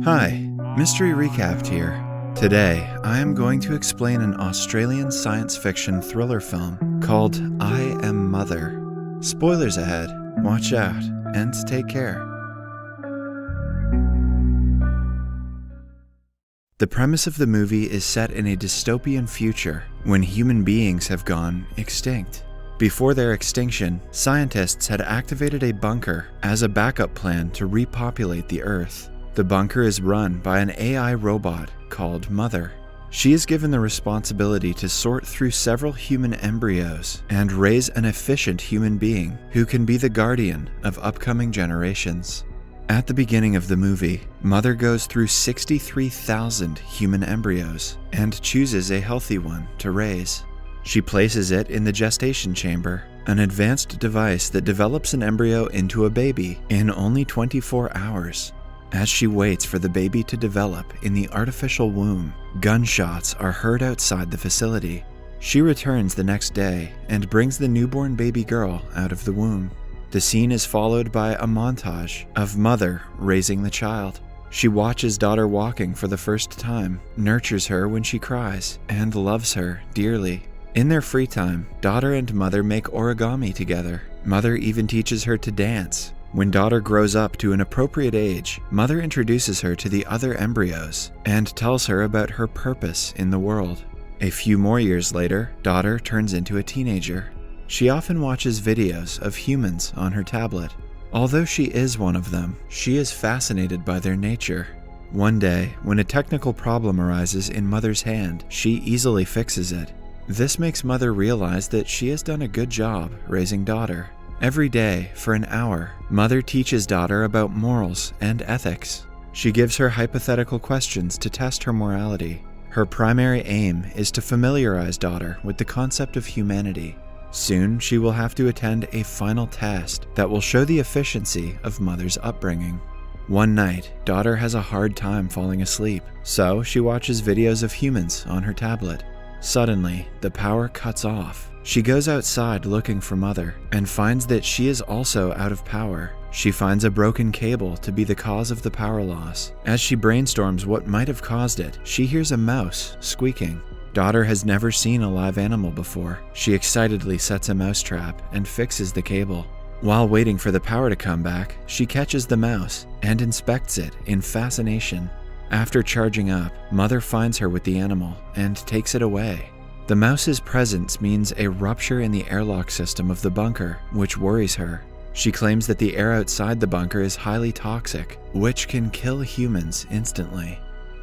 Hi, Mystery Recapped here. Today, I am going to explain an Australian science fiction thriller film called I Am Mother. Spoilers ahead, watch out, and take care. The premise of the movie is set in a dystopian future when human beings have gone extinct. Before their extinction, scientists had activated a bunker as a backup plan to repopulate the Earth. The bunker is run by an AI robot called Mother. She is given the responsibility to sort through several human embryos and raise an efficient human being who can be the guardian of upcoming generations. At the beginning of the movie, Mother goes through 63,000 human embryos and chooses a healthy one to raise. She places it in the gestation chamber, an advanced device that develops an embryo into a baby in only 24 hours. As she waits for the baby to develop in the artificial womb, gunshots are heard outside the facility. She returns the next day and brings the newborn baby girl out of the womb. The scene is followed by a montage of Mother raising the child. She watches daughter walking for the first time, nurtures her when she cries, and loves her dearly. In their free time, daughter and Mother make origami together. Mother even teaches her to dance. When daughter grows up to an appropriate age, Mother introduces her to the other embryos and tells her about her purpose in the world. A few more years later, daughter turns into a teenager. She often watches videos of humans on her tablet. Although she is one of them, she is fascinated by their nature. One day, when a technical problem arises in Mother's hand, she easily fixes it. This makes Mother realize that she has done a good job raising daughter. Every day, for an hour, Mother teaches daughter about morals and ethics. She gives her hypothetical questions to test her morality. Her primary aim is to familiarize daughter with the concept of humanity. Soon, she will have to attend a final test that will show the efficiency of Mother's upbringing. One night, daughter has a hard time falling asleep, so she watches videos of humans on her tablet. Suddenly, the power cuts off. She goes outside looking for Mother and finds that she is also out of power. She finds a broken cable to be the cause of the power loss. As she brainstorms what might have caused it, she hears a mouse squeaking. Daughter has never seen a live animal before. She excitedly sets a mouse trap and fixes the cable. While waiting for the power to come back, she catches the mouse and inspects it in fascination. After charging up, Mother finds her with the animal and takes it away. The mouse's presence means a rupture in the airlock system of the bunker, which worries her. She claims that the air outside the bunker is highly toxic, which can kill humans instantly.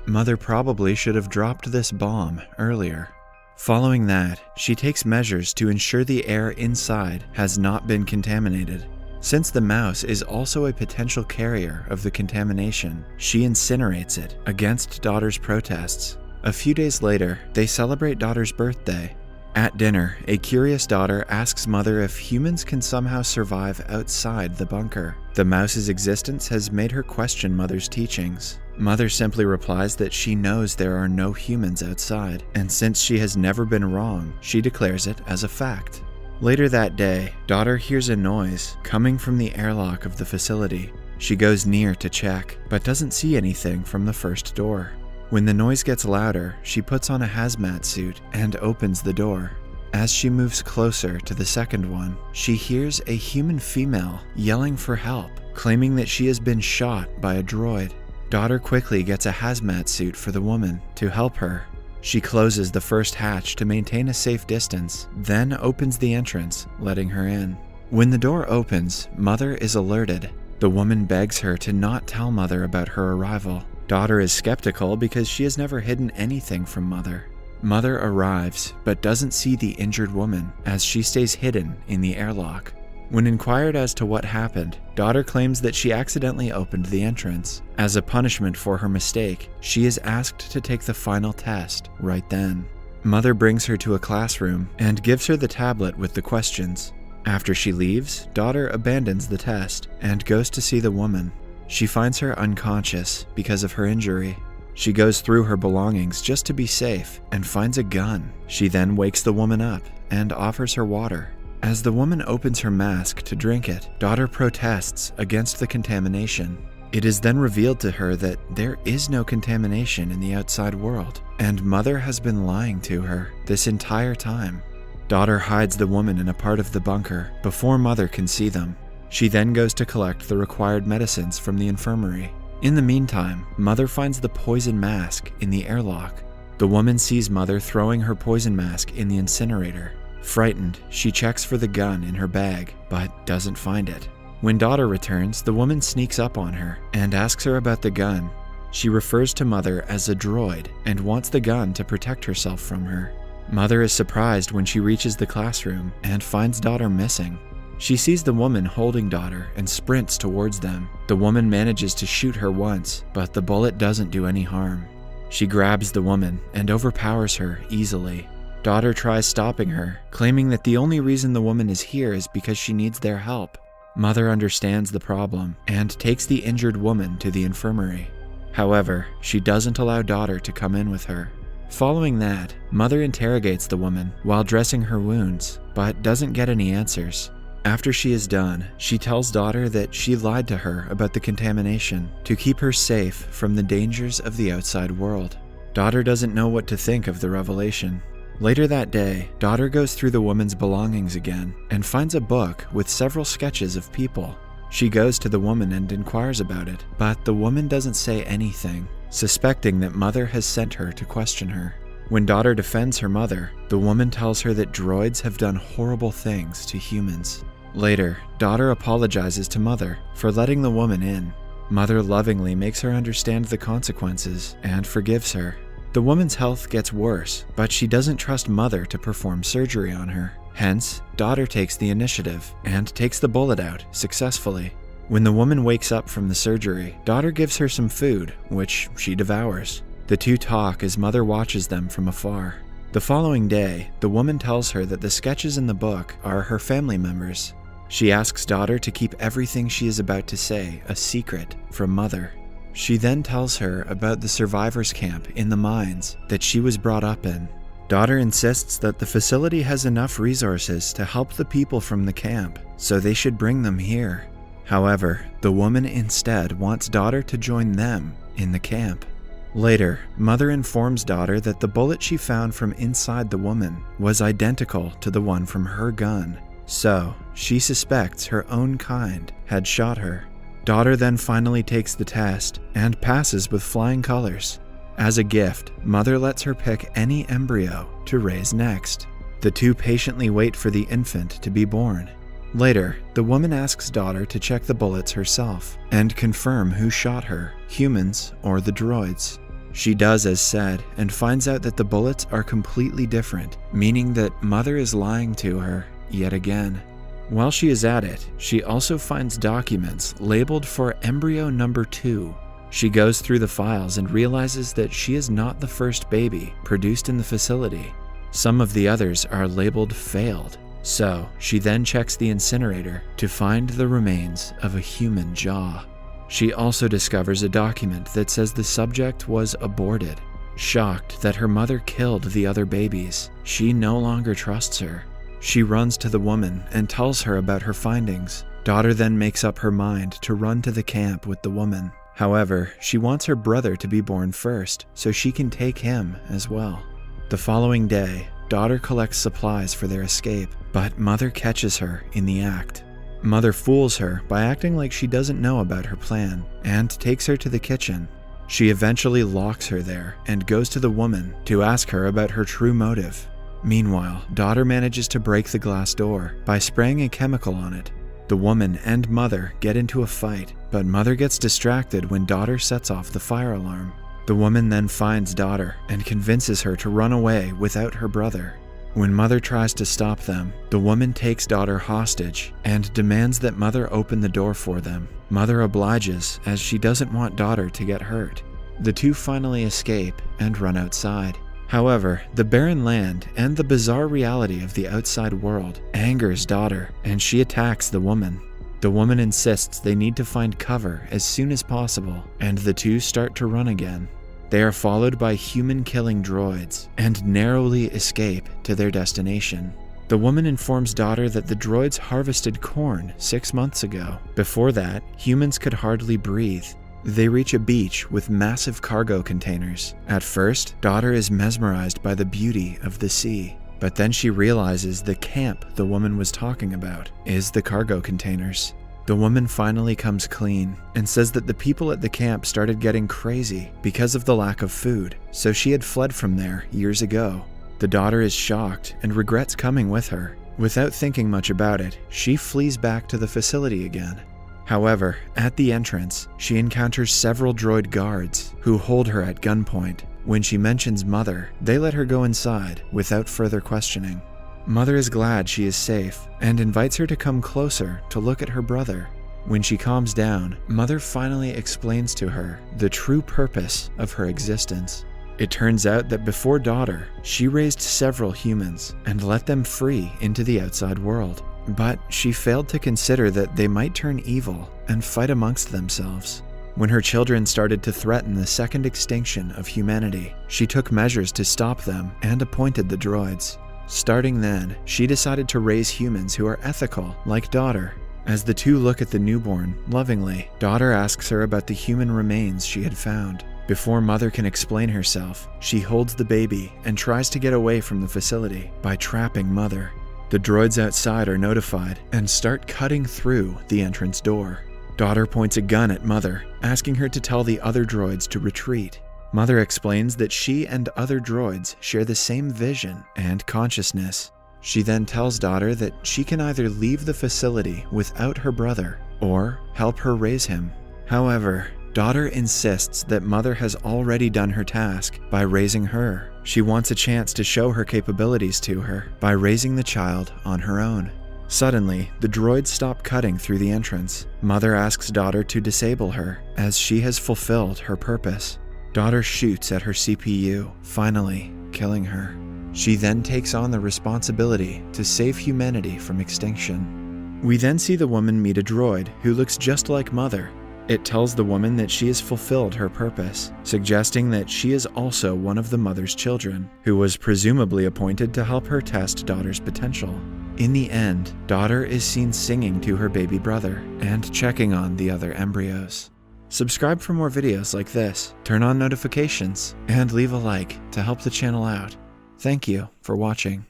Mother probably should have dropped this bomb earlier. Following that, she takes measures to ensure the air inside has not been contaminated. Since the mouse is also a potential carrier of the contamination, she incinerates it against daughter's protests. A few days later, they celebrate daughter's birthday. At dinner, a curious daughter asks Mother if humans can somehow survive outside the bunker. The mouse's existence has made her question Mother's teachings. Mother simply replies that she knows there are no humans outside, and since she has never been wrong, she declares it as a fact. Later that day, daughter hears a noise coming from the airlock of the facility. She goes near to check, but doesn't see anything from the first door. When the noise gets louder, she puts on a hazmat suit and opens the door. As she moves closer to the second one, she hears a human female yelling for help, claiming that she has been shot by a droid. Daughter quickly gets a hazmat suit for the woman to help her. She closes the first hatch to maintain a safe distance, then opens the entrance, letting her in. When the door opens, Mother is alerted. The woman begs her to not tell Mother about her arrival. Daughter is skeptical because she has never hidden anything from Mother. Mother arrives, but doesn't see the injured woman, as she stays hidden in the airlock. When inquired as to what happened, daughter claims that she accidentally opened the entrance. As a punishment for her mistake, she is asked to take the final test right then. Mother brings her to a classroom and gives her the tablet with the questions. After she leaves, daughter abandons the test and goes to see the woman. She finds her unconscious because of her injury. She goes through her belongings just to be safe and finds a gun. She then wakes the woman up and offers her water. As the woman opens her mask to drink it, daughter protests against the contamination. It is then revealed to her that there is no contamination in the outside world, and Mother has been lying to her this entire time. Daughter hides the woman in a part of the bunker before Mother can see them. She then goes to collect the required medicines from the infirmary. In the meantime, Mother finds the poison mask in the airlock. The woman sees Mother throwing her poison mask in the incinerator. Frightened, she checks for the gun in her bag, but doesn't find it. When Daughter returns, the woman sneaks up on her and asks her about the gun. She refers to Mother as a droid and wants the gun to protect herself from her. Mother is surprised when she reaches the classroom and finds Daughter missing. She sees the woman holding Daughter and sprints towards them. The woman manages to shoot her once, but the bullet doesn't do any harm. She grabs the woman and overpowers her easily. Daughter tries stopping her, claiming that the only reason the woman is here is because she needs their help. Mother understands the problem and takes the injured woman to the infirmary. However, she doesn't allow Daughter to come in with her. Following that, Mother interrogates the woman while dressing her wounds, but doesn't get any answers. After she is done, she tells Daughter that she lied to her about the contamination to keep her safe from the dangers of the outside world. Daughter doesn't know what to think of the revelation. Later that day, Daughter goes through the woman's belongings again and finds a book with several sketches of people. She goes to the woman and inquires about it, but the woman doesn't say anything, suspecting that Mother has sent her to question her. When Daughter defends her mother, the woman tells her that droids have done horrible things to humans. Later, Daughter apologizes to Mother for letting the woman in. Mother lovingly makes her understand the consequences and forgives her. The woman's health gets worse, but she doesn't trust Mother to perform surgery on her. Hence, Daughter takes the initiative and takes the bullet out successfully. When the woman wakes up from the surgery, Daughter gives her some food, which she devours. The two talk as Mother watches them from afar. The following day, the woman tells her that the sketches in the book are her family members. She asks Daughter to keep everything she is about to say a secret from Mother. She then tells her about the survivors' camp in the mines that she was brought up in. Daughter insists that the facility has enough resources to help the people from the camp, so they should bring them here. However, the woman instead wants Daughter to join them in the camp. Later, Mother informs Daughter that the bullet she found from inside the woman was identical to the one from her gun, so she suspects her own kind had shot her. Daughter then finally takes the test and passes with flying colors. As a gift, Mother lets her pick any embryo to raise next. The two patiently wait for the infant to be born. Later, the woman asks Daughter to check the bullets herself and confirm who shot her, humans or the droids. She does as said and finds out that the bullets are completely different, meaning that Mother is lying to her yet again. While she is at it, she also finds documents labeled for embryo number 2. She goes through the files and realizes that she is not the first baby produced in the facility. Some of the others are labeled failed, so she then checks the incinerator to find the remains of a human jaw. She also discovers a document that says the subject was aborted. Shocked that her mother killed the other babies, she no longer trusts her. She runs to the woman and tells her about her findings. Daughter then makes up her mind to run to the camp with the woman. However, she wants her brother to be born first, so she can take him as well. The following day, Daughter collects supplies for their escape, but Mother catches her in the act. Mother fools her by acting like she doesn't know about her plan and takes her to the kitchen. She eventually locks her there and goes to the woman to ask her about her true motive. Meanwhile, Daughter manages to break the glass door by spraying a chemical on it. The woman and Mother get into a fight, but Mother gets distracted when Daughter sets off the fire alarm. The woman then finds Daughter and convinces her to run away without her brother. When Mother tries to stop them, the woman takes Daughter hostage and demands that Mother open the door for them. Mother obliges as she doesn't want Daughter to get hurt. The two finally escape and run outside. However, the barren land and the bizarre reality of the outside world angers Daughter, and she attacks the woman. The woman insists they need to find cover as soon as possible, and the two start to run again. They are followed by human-killing droids and narrowly escape to their destination. The woman informs Daughter that the droids harvested corn 6 months ago. Before that, humans could hardly breathe, They reach a beach with massive cargo containers. At first, daughter is mesmerized by the beauty of the sea, but then she realizes the camp the woman was talking about is the cargo containers. The woman finally comes clean and says that the people at the camp started getting crazy because of the lack of food, so she had fled from there years ago. The daughter is shocked and regrets coming with her. Without thinking much about it, she flees back to the facility again. However, at the entrance, she encounters several droid guards who hold her at gunpoint. When she mentions Mother, they let her go inside without further questioning. Mother is glad she is safe and invites her to come closer to look at her brother. When she calms down, Mother finally explains to her the true purpose of her existence. It turns out that before daughter, she raised several humans and let them free into the outside world. But she failed to consider that they might turn evil and fight amongst themselves. When her children started to threaten the second extinction of humanity, she took measures to stop them and appointed the droids. Starting then, she decided to raise humans who are ethical, like daughter. As the two look at the newborn lovingly, daughter asks her about the human remains she had found. Before Mother can explain herself, she holds the baby and tries to get away from the facility by trapping Mother. The droids outside are notified and start cutting through the entrance door. Daughter points a gun at Mother, asking her to tell the other droids to retreat. Mother explains that she and other droids share the same vision and consciousness. She then tells daughter that she can either leave the facility without her brother or help her raise him. However, daughter insists that Mother has already done her task by raising her. She wants a chance to show her capabilities to her by raising the child on her own. Suddenly, the droids stop cutting through the entrance. Mother asks daughter to disable her, as she has fulfilled her purpose. Daughter shoots at her CPU, finally killing her. She then takes on the responsibility to save humanity from extinction. We then see the woman meet a droid who looks just like Mother. It tells the woman that she has fulfilled her purpose, suggesting that she is also one of the mother's children, who was presumably appointed to help her test daughter's potential. In the end, daughter is seen singing to her baby brother and checking on the other embryos. Subscribe for more videos like this, turn on notifications, and leave a like to help the channel out. Thank you for watching.